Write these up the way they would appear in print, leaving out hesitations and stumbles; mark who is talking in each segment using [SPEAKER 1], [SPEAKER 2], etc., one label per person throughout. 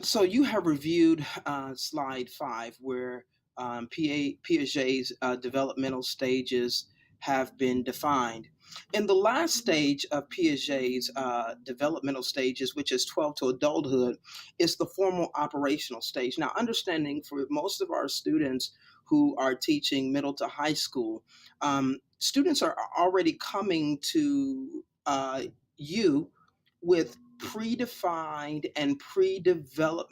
[SPEAKER 1] So you have reviewed slide 5, where Piaget's developmental stages have been defined. In the last stage of Piaget's developmental stages, which is 12 to adulthood, is the formal operational stage. Now, understanding for most of our students who are teaching middle to high school, students are already coming to you with predefined and predeveloped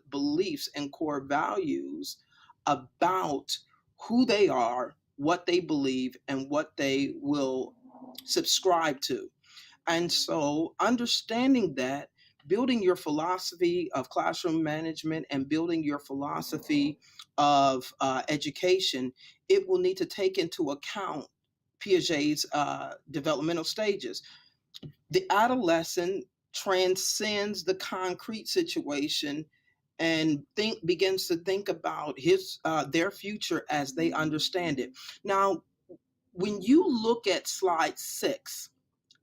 [SPEAKER 1] beliefs and core values about who they are, what they believe, and what they will subscribe to. And so, understanding that, building your philosophy of classroom management and building your philosophy of education, it will need to take into account Piaget's developmental stages. The adolescent transcends the concrete situation and begins to think about his their future as they understand it. Now, when you look at slide 6,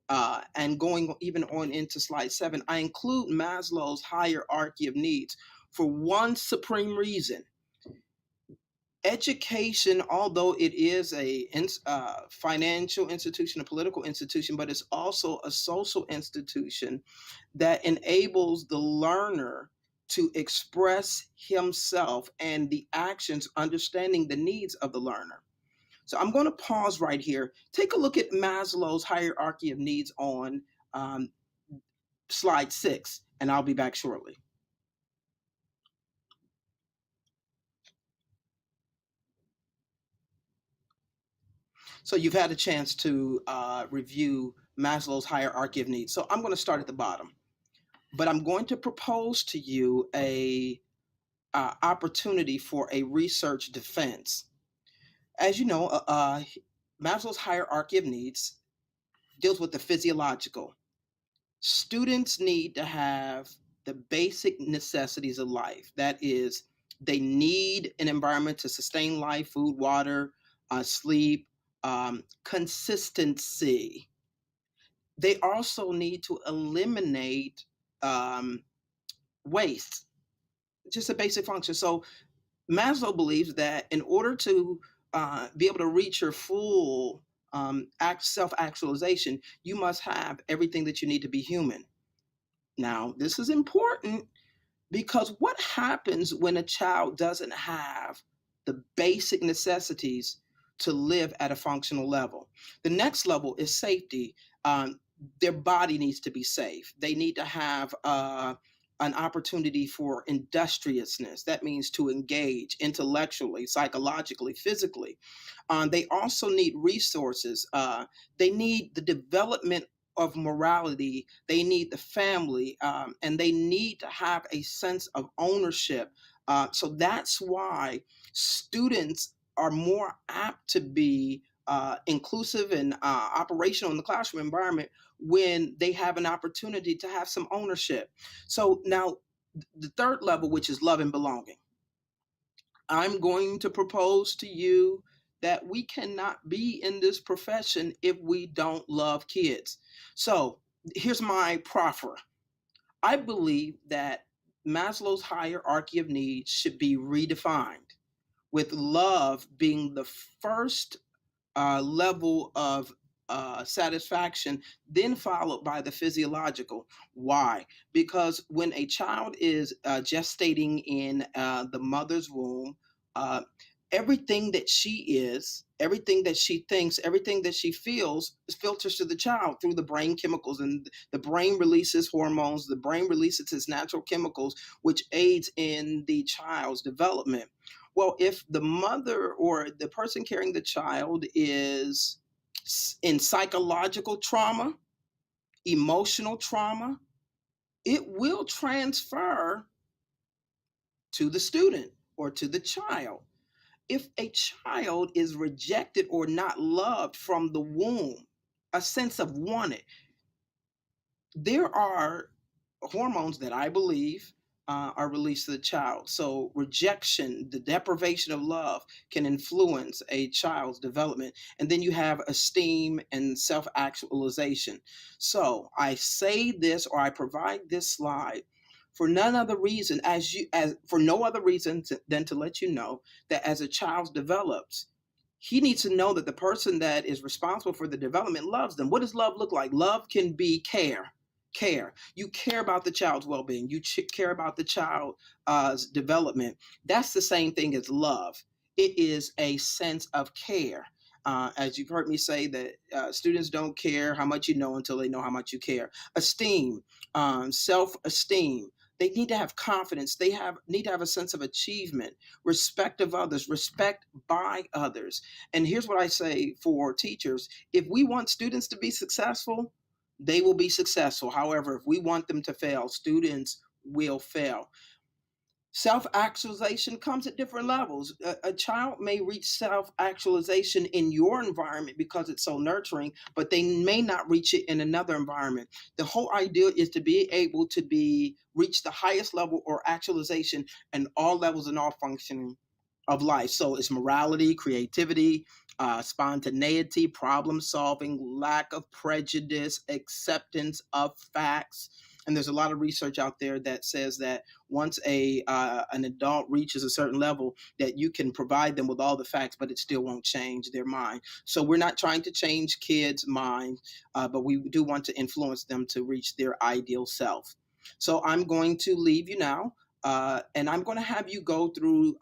[SPEAKER 1] and going even on into slide 7, I include Maslow's hierarchy of needs for one supreme reason. Education, although it is a financial institution, a political institution, but it's also a social institution that enables the learner to express himself and the actions, understanding the needs of the learner. So I'm going to pause right here. Take a look at Maslow's hierarchy of needs on um, slide 6, and I'll be back shortly. So you've had a chance to review Maslow's hierarchy of needs. So I'm going to start at the bottom, but I'm going to propose to you a opportunity for a research defense. As you know, Maslow's hierarchy of needs deals with the physiological. Students need to have the basic necessities of life. That is, they need an environment to sustain life: food, water, sleep, consistency. They also need to eliminate um, waste, just a basic function. So Maslow believes that in order to be able to reach your full self actualization, you must have everything that you need to be human. Now, this is important because what happens when a child doesn't have the basic necessities to live at a functional level? The next level is safety. Their body needs to be safe. They need to have an opportunity for industriousness. That means to engage intellectually, psychologically, physically. They also need resources. They need the development of morality. They need the family, and they need to have a sense of ownership. So that's why students are more apt to be inclusive and operational in the classroom environment when they have an opportunity to have some ownership. So now, the third level, which is love and belonging. I'm going to propose to you that we cannot be in this profession if we don't love kids. So here's my proffer. I believe that Maslow's hierarchy of needs should be redefined, with love being the first level of satisfaction, then followed by the physiological. Why? Because when a child is gestating in the mother's womb, uh, everything that she is, everything that she thinks, everything that she feels filters to the child through the brain chemicals, and the brain releases hormones, the brain releases its natural chemicals, which aids in the child's development. Well, if the mother or the person carrying the child is in psychological trauma, emotional trauma, it will transfer to the student or to the child. If a child is rejected or not loved from the womb, a sense of wanted, there are hormones that I believe are released to the child. So, rejection, the deprivation of love, can influence a child's development. And then you have esteem and self actualization. So, I say this, or I provide this slide for none other reason as for no other reason than to let you know that as a child develops, he needs to know that the person that is responsible for the development loves them. What does love look like? Love can be care. Care. You care about the child's well-being. You care about the child's development. That's the same thing as love. It is a sense of care. As you've heard me say, that students don't care how much you know until they know how much you care. Esteem, self-esteem. They need to have confidence. They need to have a sense of achievement, respect of others, respect by others. And here's what I say for teachers: if we want students to be successful, they will be successful. However, if we want them to fail, students will fail. Self actualization comes at different levels. A child may reach self actualization in your environment because it's so nurturing, but they may not reach it in another environment. The whole idea is to be able to be reach the highest level or actualization in all levels and all functioning of life. So it's morality, creativity, spontaneity, problem solving, lack of prejudice, acceptance of facts. And there's a lot of research out there that says that once a an adult reaches a certain level, that you can provide them with all the facts, but it still won't change their mind. So we're not trying to change kids' minds, but we do want to influence them to reach their ideal self. So I'm going to leave you now. And I'm going to have you go through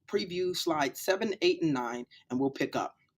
[SPEAKER 1] preview slides 7, 8, and 9, and we'll pick up.